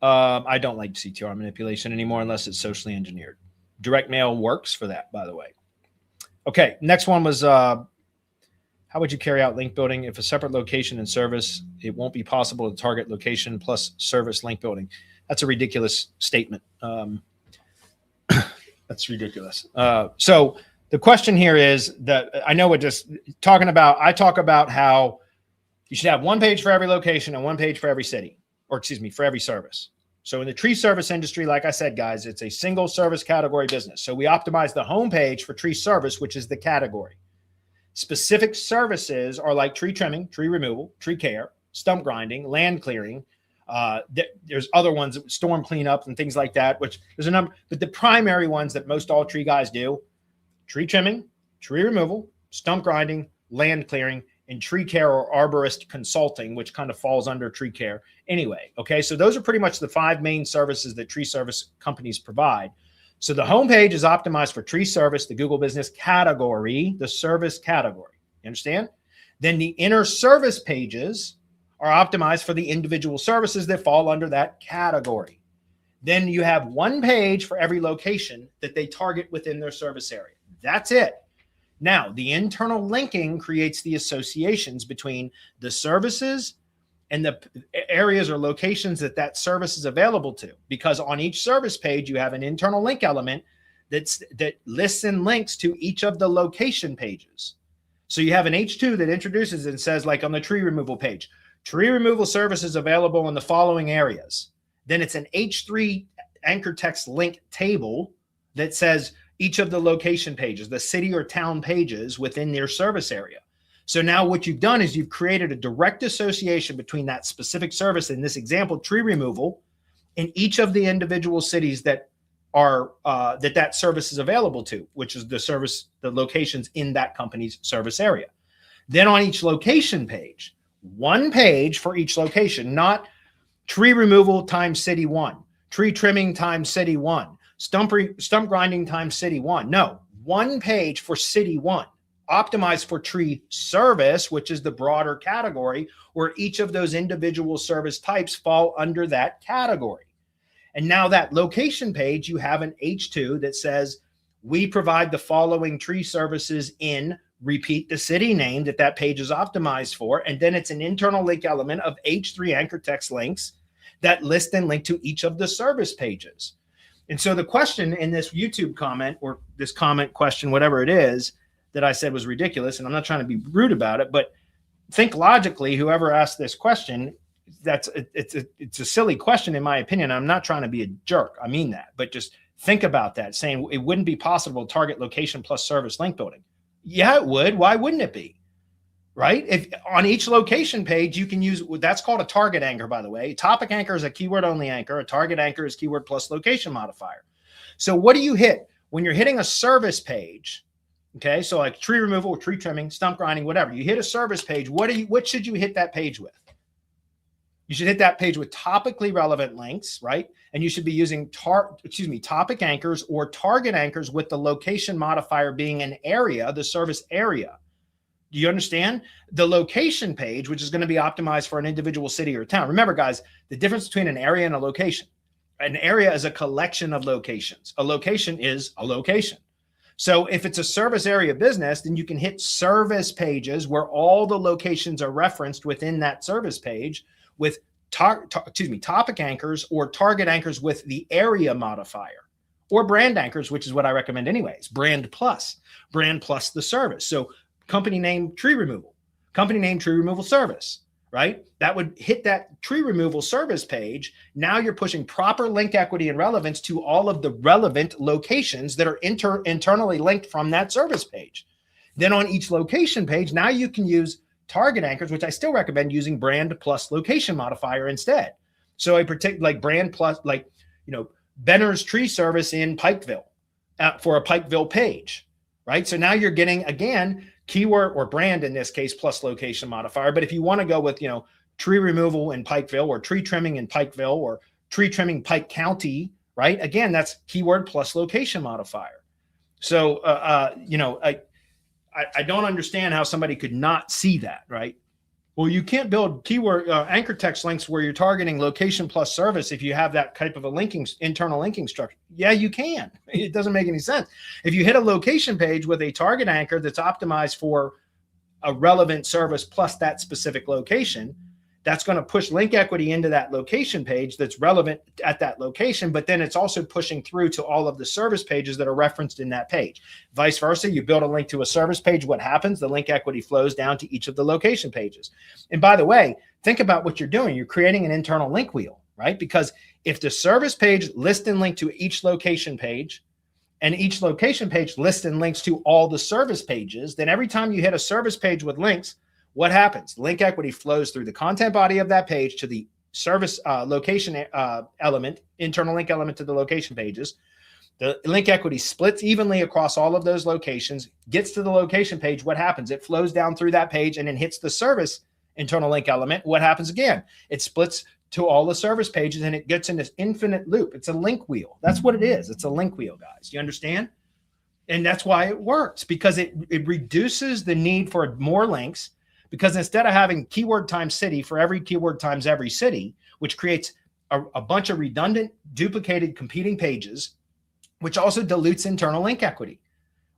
I don't like CTR manipulation anymore unless it's socially engineered. Direct mail works for that, by the way. Okay, next one was, how would you carry out link building if a separate location and service, it won't be possible to target location plus service link building? That's a ridiculous statement. That's ridiculous. So the question here is that I know I talk about how you should have one page for every location and one page for every city, or excuse me, for every service. So in the tree service industry, like I said, guys, it's a single service category business. So we optimize the homepage for tree service, which is the category. Specific services are like tree trimming, tree removal, tree care, stump grinding, land clearing. There's other ones, storm cleanup and things like that, which there's a number, but the primary ones that most all tree guys do: tree trimming, tree removal, stump grinding, land clearing, and tree care or arborist consulting, which kind of falls under tree care anyway. Okay, so those are pretty much the 5 main services that tree service companies provide. So the homepage is optimized for tree service, the Google business category, the service category. You understand? Then the inner service pages are optimized for the individual services that fall under that category. Then you have one page for every location that they target within their service area. That's it. Now, the internal linking creates the associations between the services and the areas or locations that service is available to, because on each service page, you have an internal link element that lists and links to each of the location pages. So you have an H2 that introduces and says, like on the tree removal page, tree removal services available in the following areas. Then it's an H3 anchor text link table that says each of the location pages, the city or town pages within their service area. So now what you've done is you've created a direct association between that specific service, in this example, tree removal, in each of the individual cities that are that service is available to, which is the locations in that company's service area. Then on each location page, one page for each location, not tree removal times city one, tree trimming times city one, stump grinding times city one. No, one page for city one, optimized for tree service, which is the broader category where each of those individual service types fall under that category. And now that location page, you have an H2 that says, we provide the following tree services in, repeat the city name that page is optimized for. And then it's an internal link element of H3 anchor text links that list and link to each of the service pages. And so the question in this YouTube comment, or this comment question, whatever it is, that I said was ridiculous, and I'm not trying to be rude about it, but think logically, whoever asked this question, it's a silly question in my opinion. I'm not trying to be a jerk. I mean that, but just think about that, saying it wouldn't be possible to target location plus service link building. Yeah, it would. Why wouldn't it be? Right? If on each location page, you can use, that's called a target anchor, by the way. Topic anchor is a keyword only anchor. A target anchor is keyword plus location modifier. So what do you hit when you're hitting a service page? Okay. So like tree removal, tree trimming, stump grinding, whatever, you hit a service page. What should you hit that page with? You should hit that page with topically relevant links, right? And you should be using topic anchors or target anchors with the location modifier being an area, the service area. Do you understand? The location page, which is going to be optimized for an individual city or town. Remember, guys, the difference between an area and a location. An area is a collection of locations. A location is a location. So if it's a service area business, then you can hit service pages where all the locations are referenced within that service page with topic anchors or target anchors with the area modifier, or brand anchors, which is what I recommend anyways. Brand plus the service. So company name tree removal, company name tree removal service, right? That would hit that tree removal service page. Now you're pushing proper link equity and relevance to all of the relevant locations that are internally linked from that service page. Then on each location page, now you can use target anchors, which I still recommend using brand plus location modifier instead. So a particular, like brand plus, like, Benner's tree service in Pikeville for a Pikeville page, right? So now you're getting, again, keyword or brand in this case plus location modifier. But if you want to go with, tree removal in Pikeville or tree trimming in Pikeville or tree trimming Pike County, right? Again, that's keyword plus location modifier. So, I don't understand how somebody could not see that, right? Well, you can't build keyword anchor text links where you're targeting location plus service if you have that type of a internal linking structure. Yeah, you can. It doesn't make any sense. If you hit a location page with a target anchor that's optimized for a relevant service plus that specific location, that's going to push link equity into that location page that's relevant at that location, but then it's also pushing through to all of the service pages that are referenced in that page. Vice versa, you build a link to a service page, what happens? The link equity flows down to each of the location pages. And by the way, think about what you're doing. You're creating an internal link wheel, right? Because if the service page lists and link to each location page, and each location page lists and links to all the service pages, then every time you hit a service page with links, what happens? Link equity flows through the content body of that page to the service location element, internal link element to the location pages. The link equity splits evenly across all of those locations, gets to the location page. What happens? It flows down through that page and then hits the service internal link element. What happens again? It splits to all the service pages and it gets in this infinite loop. It's a link wheel. That's what it is. It's a link wheel, guys. You understand? And that's why it works, because it reduces the need for more links. Because instead of having keyword times city for every keyword times every city, which creates a bunch of redundant, duplicated, competing pages, which also dilutes internal link equity,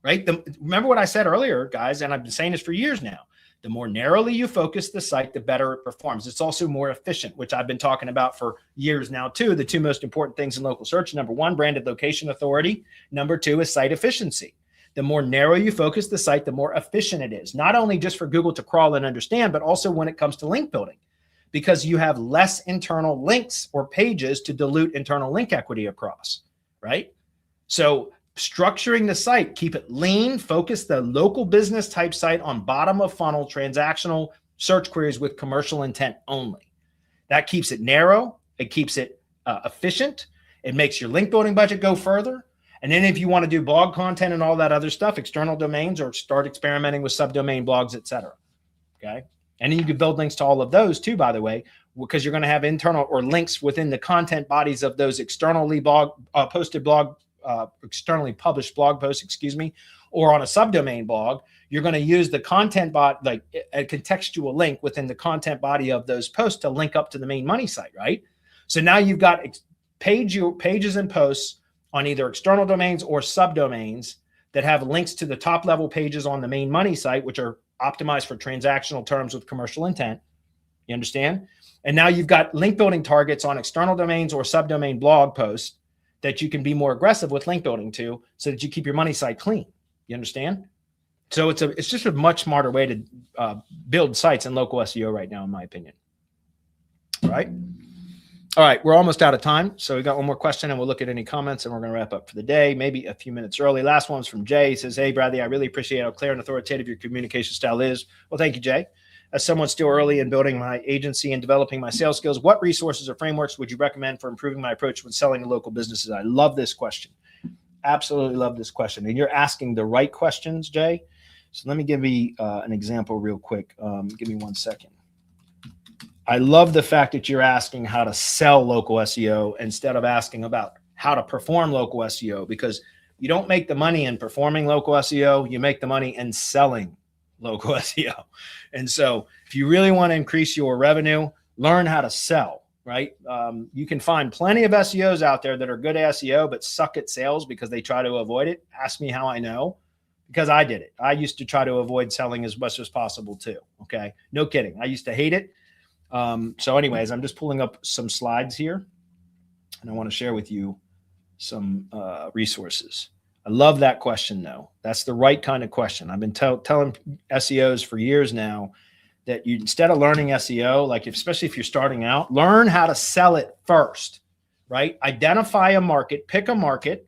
right? Remember what I said earlier, guys, and I've been saying this for years now. The more narrowly you focus the site, the better it performs. It's also more efficient, which I've been talking about for years now too. The two most important things in local search: number one, branded location authority. Number two is site efficiency. The more narrow you focus the site, the more efficient it is, not only just for Google to crawl and understand, but also when it comes to link building, because you have less internal links or pages to dilute internal link equity across, right? So structuring the site, keep it lean, focus the local business type site on bottom of funnel transactional search queries with commercial intent only. That keeps it narrow. It keeps it efficient. It makes your link building budget go further. And then if you want to do blog content and all that other stuff, external domains, or start experimenting with subdomain blogs, etc. Okay. And then you can build links to all of those too, by the way, because you're going to have internal or links within the content bodies of those externally externally published blog posts, or on a subdomain blog. You're going to use the content like a contextual link within the content body of those posts to link up to the main money site, right? So now you've got pages and posts on either external domains or subdomains that have links to the top level pages on the main money site, which are optimized for transactional terms with commercial intent. You understand? And now you've got link building targets on external domains or subdomain blog posts that you can be more aggressive with link building to, so that you keep your money site clean. You understand? So it's just a much smarter way to build sites in local SEO right now, in my opinion. All right. All right, we're almost out of time. So we got one more question and we'll look at any comments and we're going to wrap up for the day, maybe a few minutes early. Last one's from Jay. He says, "Hey, Bradley, I really appreciate how clear and authoritative your communication style is." Well, thank you, Jay. As someone still early in building my agency and developing my sales skills, what resources or frameworks would you recommend for improving my approach when selling to local businesses? I love this question. Absolutely love this question. And you're asking the right questions, Jay. So let me give you an example real quick. Give me 1 second. I love the fact that you're asking how to sell local SEO instead of asking about how to perform local SEO, because you don't make the money in performing local SEO. You make the money in selling local SEO. And so if you really want to increase your revenue, learn how to sell, right? You can find plenty of SEOs out there that are good at SEO, but suck at sales because they try to avoid it. Ask me how I know, because I did it. I used to try to avoid selling as much as possible too. Okay. No kidding. I used to hate it. So anyways, I'm just pulling up some slides here and I want to share with you some resources. I love that question though. That's the right kind of question. I've been telling SEOs for years now that you, instead of learning SEO, like especially if you're starting out, learn how to sell it first, right? Identify a market, pick a market,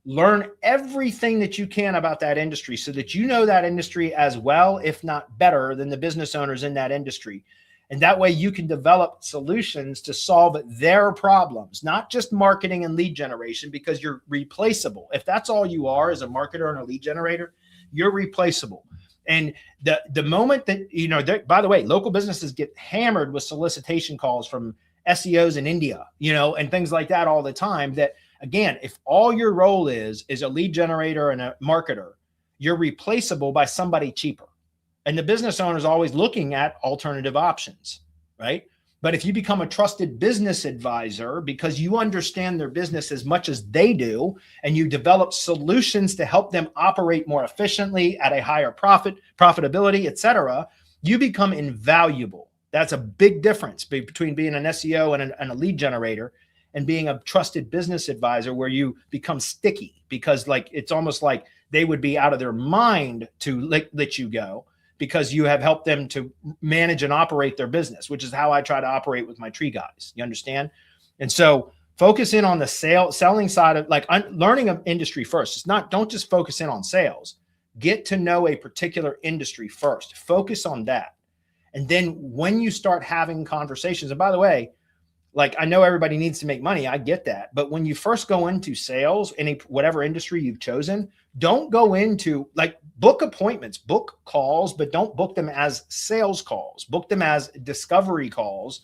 learn everything that you can about that industry so that you know that industry as well, if not better, than the business owners in that industry. And that way you can develop solutions to solve their problems, not just marketing and lead generation, because you're replaceable. If that's all you are as a marketer and a lead generator, you're replaceable. And the moment that, you know, by the way, local businesses get hammered with solicitation calls from SEOs in India, you know, and things like that all the time. That, again, if all your role is a lead generator and a marketer, you're replaceable by somebody cheaper. And the business owner is always looking at alternative options, right? But if you become a trusted business advisor because you understand their business as much as they do, and you develop solutions to help them operate more efficiently at a higher profitability, et cetera, you become invaluable. That's a big difference between being an SEO and a lead generator and being a trusted business advisor, where you become sticky, because like it's almost like they would be out of their mind to let you go, because you have helped them to manage and operate their business, which is how I try to operate with my tree guys. You understand? And so focus in on the selling side of, like, learning an industry first. It's not, don't just focus in on sales. Get to know a particular industry first. Focus on that. And then when you start having conversations, and by the way, like, I know everybody needs to make money. I get that. But when you first go into sales in whatever industry you've chosen, don't go into, like, book appointments, book calls, but don't book them as sales calls. Book them as discovery calls,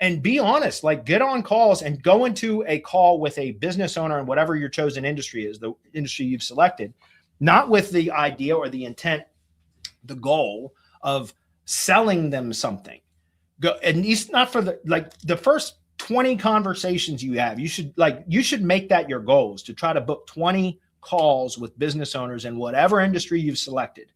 and be honest, like, get on calls and go into a call with a business owner in whatever your chosen industry is, the industry you've selected, not with the idea or the intent, the goal of selling them something. Go, and it's not for the first 20 conversations you have, you should make that your goals, to try to book 20 calls with business owners in whatever industry you've selected.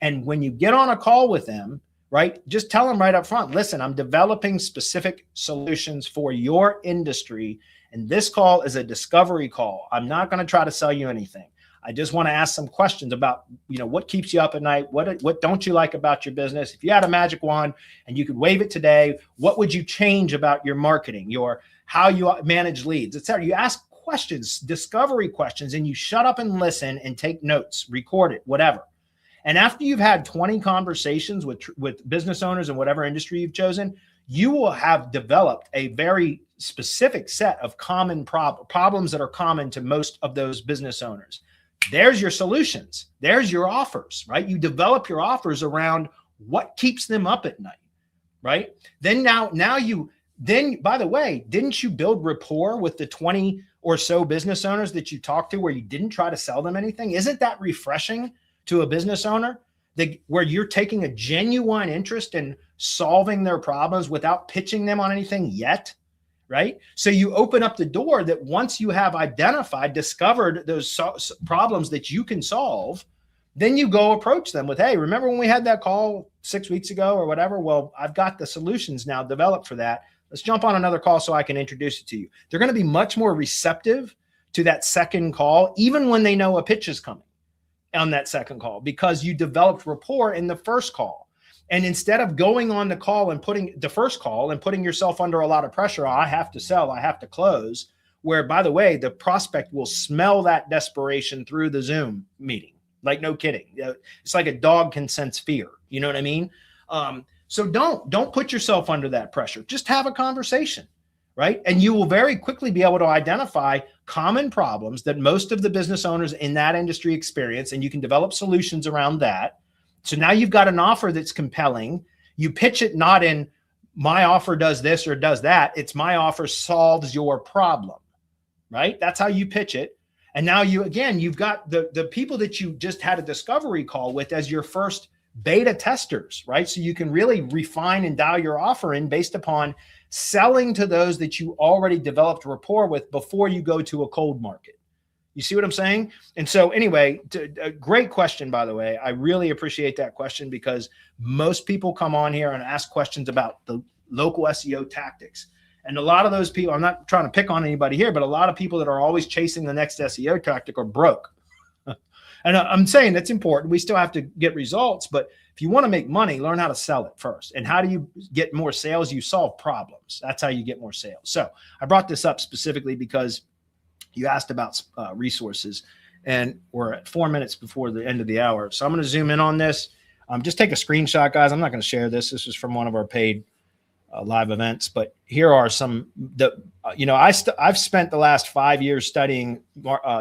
And when you get on a call with them, right, just tell them right up front, listen, I'm developing specific solutions for your industry. And this call is a discovery call. I'm not going to try to sell you anything. I just want to ask some questions about, what keeps you up at night? What don't you like about your business? If you had a magic wand and you could wave it today, what would you change about your marketing, how you manage leads, et cetera? You ask questions, discovery questions, and you shut up and listen and take notes, record it, whatever. And after you've had 20 conversations with business owners in whatever industry you've chosen, you will have developed a very specific set of common problems that are common to most of those business owners. There's your solutions. There's your offers, right? You develop your offers around what keeps them up at night, right? Then by the way, didn't you build rapport with the 20 or so business owners that you talked to where you didn't try to sell them anything? Isn't that refreshing to a business owner where you're taking a genuine interest in solving their problems without pitching them on anything yet? Right? So you open up the door that once you have discovered those problems that you can solve, then you go approach them with, hey, remember when we had that call 6 weeks ago or whatever? Well, I've got the solutions now developed for that. Let's jump on another call so I can introduce it to you. They're going to be much more receptive to that second call, even when they know a pitch is coming on that second call, because you developed rapport in the first call. And instead of going on the call and putting yourself under a lot of pressure, I have to sell, I have to close, where, by the way, the prospect will smell that desperation through the Zoom meeting. Like, no kidding. It's like a dog can sense fear. You know what I mean? So don't put yourself under that pressure. Just have a conversation, right? And you will very quickly be able to identify common problems that most of the business owners in that industry experience, and you can develop solutions around that. So now you've got an offer that's compelling. You pitch it not in my offer does this or does that. It's my offer solves your problem, right? That's how you pitch it. And now you've got the people that you just had a discovery call with as your first beta testers, right? So you can really refine and dial your offer in based upon selling to those that you already developed rapport with before you go to a cold market. You see what I'm saying? And so anyway, a great question, by the way. I really appreciate that question, because most people come on here and ask questions about the local SEO tactics. And a lot of those people, I'm not trying to pick on anybody here, but a lot of people that are always chasing the next SEO tactic are broke. And I'm saying that's important. We still have to get results, but if you want to make money, learn how to sell it first. And how do you get more sales? You solve problems. That's how you get more sales. So I brought this up specifically because you asked about resources, and we're at 4 minutes before the end of the hour. So I'm going to zoom in on this. Just take a screenshot, guys. I'm not going to share this. This is from one of our paid live events, but here are some, I've spent the last 5 years studying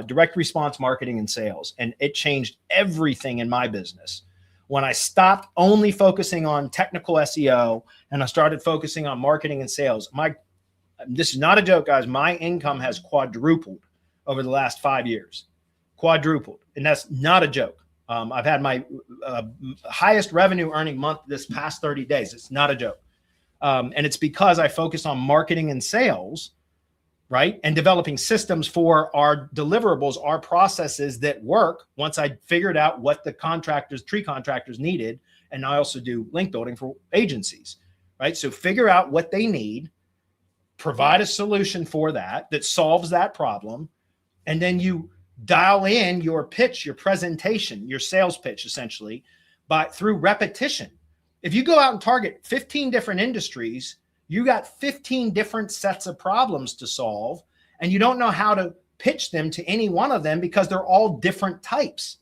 direct response marketing and sales, and it changed everything in my business. When I stopped only focusing on technical SEO and I started focusing on marketing and sales, this is not a joke, guys. My income has quadrupled over the last 5 years, quadrupled. And that's not a joke. I've had my highest revenue earning month this past 30 days. It's not a joke. And it's because I focused on marketing and sales, right? And developing systems for our deliverables, our processes that work once I figured out what the tree contractors needed. And I also do link building for agencies, right? So figure out what they need, provide a solution for that solves that problem. And then you dial in your pitch, your presentation, your sales pitch, essentially, through repetition. If you go out and target 15 different industries, you got 15 different sets of problems to solve, and you don't know how to pitch them to any one of them because they're all different types,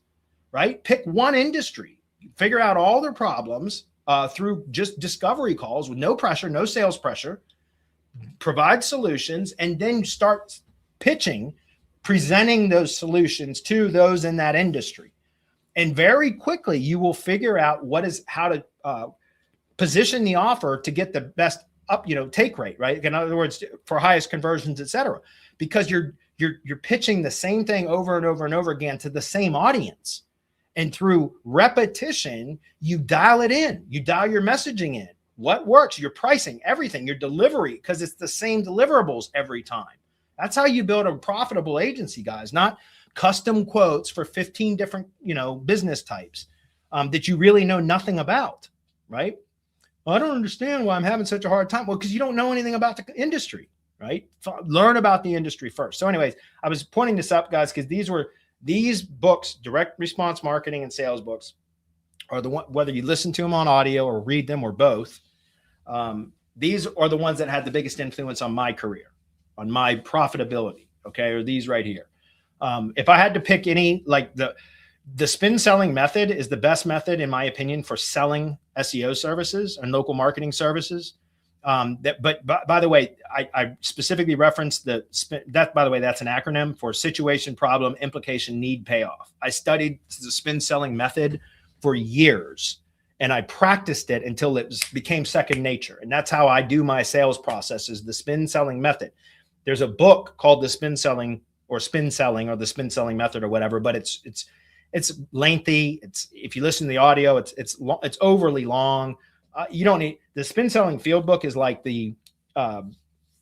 right? Pick one industry, figure out all their problems through just discovery calls with no pressure, no sales pressure, provide solutions, and then start pitching, presenting those solutions to those in that industry. And very quickly, you will figure out how to position the offer to get the best take rate, right? In other words, for highest conversions, et cetera, because you're pitching the same thing over and over and over again to the same audience. And through repetition, you dial it in, you dial your messaging in, what works, your pricing, everything, your delivery, because it's the same deliverables every time. That's how you build a profitable agency, guys, not custom quotes for 15 different, business types. that you really know nothing about, right? Well, I don't understand why I'm having such a hard time. Well, because you don't know anything about the industry, right? Learn about the industry first. So anyways, I was pointing this up, guys, because these books, direct response marketing and sales books, are the one, whether you listen to them on audio or read them or both, these are the ones that had the biggest influence on my career, on my profitability, okay, or these right here. If I had to pick any, like the spin selling method is the best method, in my opinion, for selling SEO services and local marketing services. But by the way, I specifically referenced the spin. That, by the way, that's an acronym for situation, problem, implication, need, payoff. I studied the spin selling method for years, and I practiced it until it became second nature. And that's how I do my sales process, is the spin selling method. There's a book called The Spin Selling or Spin Selling or the Spin Selling Method or whatever, but it's lengthy. It's, if you listen to the audio, it's overly long. You don't need, the spin selling field book is like the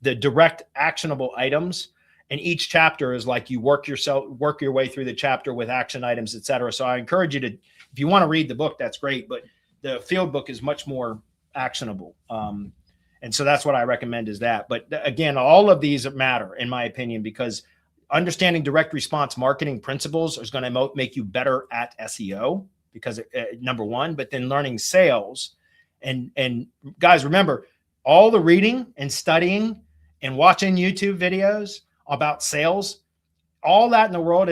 direct actionable items. And each chapter is like you work your way through the chapter with action items, et cetera. So I encourage you to, if you want to read the book, that's great. But the field book is much more actionable. And so that's what I recommend, is that. But again, all of these matter, in my opinion, because understanding direct response marketing principles is going to make you better at SEO, because number one, but then learning sales. And guys, remember, all the reading and studying and watching YouTube videos about sales, all that in the world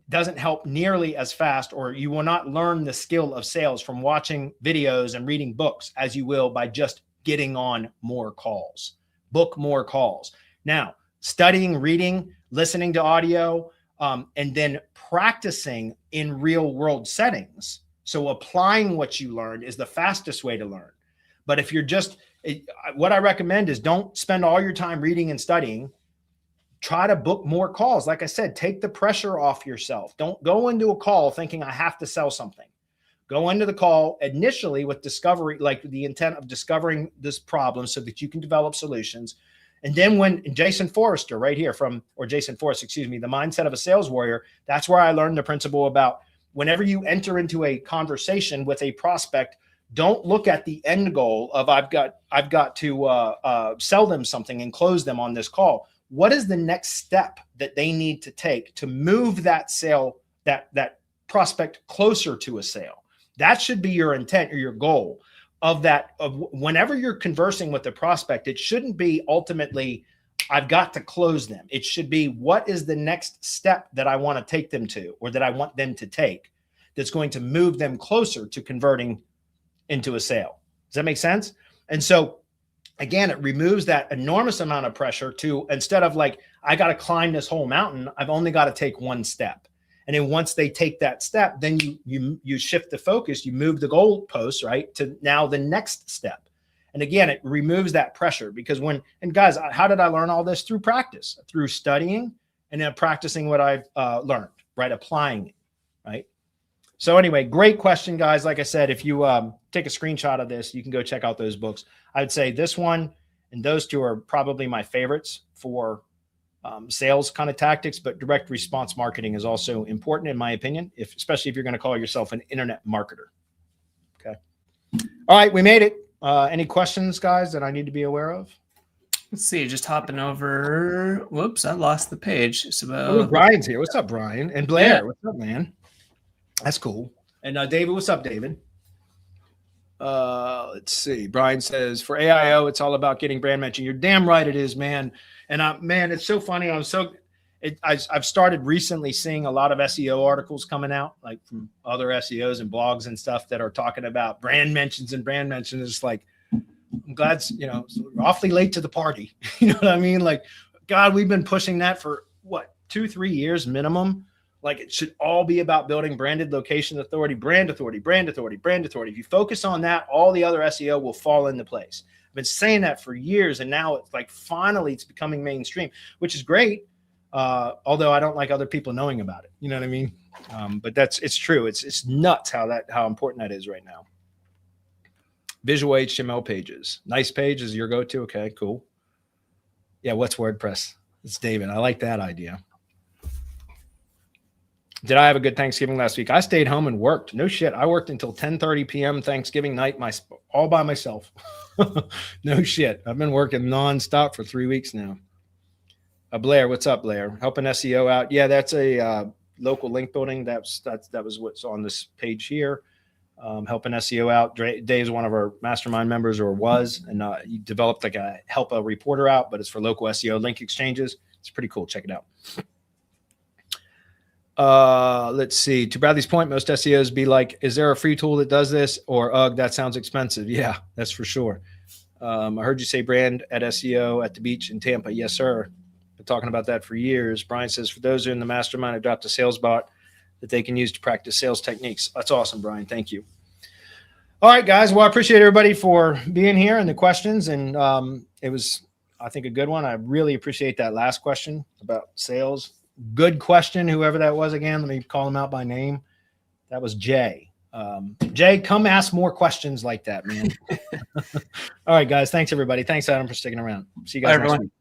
doesn't help nearly as fast, or you will not learn the skill of sales from watching videos and reading books as you will by just getting on more calls. Book more calls. Now, studying, reading, listening to audio, and then practicing in real world settings. So applying what you learned is the fastest way to learn. But if you're just, what I recommend is don't spend all your time reading and studying. Try to book more calls. Like I said, take the pressure off yourself. Don't go into a call thinking I have to sell something. Go into the call initially with discovery, like the intent of discovering this problem so that you can develop solutions. And then when Jason Forrester right here Jason Forrest, excuse me, The Mindset of a Sales Warrior, that's where I learned the principle about whenever you enter into a conversation with a prospect, don't look at the end goal of I've got to sell them something and close them on this call. What is the next step that they need to take to move that sale, that prospect closer to a sale? That should be your intent or your goal of that. Of whenever you're conversing with the prospect, it shouldn't be ultimately, I've got to close them. It should be, what is the next step that I want to take them to, or that I want them to take, that's going to move them closer to converting into a sale? Does that make sense? And so again, it removes that enormous amount of pressure to, instead of like, I got to climb this whole mountain, I've only got to take one step. And then once they take that step, then you shift the focus, you move the goalposts, right, to now the next step. And again, it removes that pressure, because and guys, how did I learn all this? Through practice, through studying, and then practicing what I've learned, right? Applying it, right? So anyway, great question, guys. Like I said, if you take a screenshot of this, you can go check out those books. I would say this one and those two are probably my favorites for sales kind of tactics, but direct response marketing is also important, in my opinion, especially if you're going to call yourself an internet marketer. Okay. All right, we made it. Any questions, guys, that I need to be aware of? Let's see, just hopping over. Whoops, I lost the page. So Brian's here. What's up, Brian? And Blair, yeah. What's up, man? That's cool. And David, what's up, David? Let's see. Brian says, for AIO, it's all about getting brand mention. You're damn right it is, man. And man, it's so funny. I've started recently seeing a lot of SEO articles coming out, like from other SEOs and blogs and stuff that are talking about brand mentions and brand mentions. It's like, I'm glad, awfully late to the party. You know what I mean? Like, God, we've been pushing that for what, 2-3 years minimum. Like, it should all be about building branded location authority, brand authority, brand authority, brand authority. If you focus on that, all the other SEO will fall into place. I've been saying that for years, and now it's like finally it's becoming mainstream, which is great. Although I don't like other people knowing about it. You know what I mean? But it's true. It's nuts how important that is right now. Visual HTML pages. Nice page is your go-to. Okay, cool. Yeah, what's WordPress? It's David. I like that idea. Did I have a good Thanksgiving last week? I stayed home and worked. No shit. I worked until 10:30 p.m. Thanksgiving night, all by myself. No shit. I've been working nonstop for 3 weeks now. Blair, what's up, Blair? Helping SEO out. Yeah, that's a local link building. That was what's on this page here. Helping SEO out. Dave's one of our mastermind members, or was, and he developed like help a reporter out, but it's for local SEO link exchanges. It's pretty cool. Check it out. Let's see. To Bradley's point, most SEOs be like, is there a free tool that does this? Or, ugh, that sounds expensive. Yeah, that's for sure. I heard you say brand at SEO at the beach in Tampa. Yes, sir. Been talking about that for years. Brian says, for those who are in the mastermind, I dropped a sales bot that they can use to practice sales techniques. That's awesome, Brian. Thank you. All right, guys. Well, I appreciate everybody for being here and the questions. And it was, I think, a good one. I really appreciate that last question about sales. Good question, whoever that was again. Let me call him out by name. That was Jay. Jay, come ask more questions like that, man. All right, guys. Thanks, everybody. Thanks, Adam, for sticking around. See you guys next week.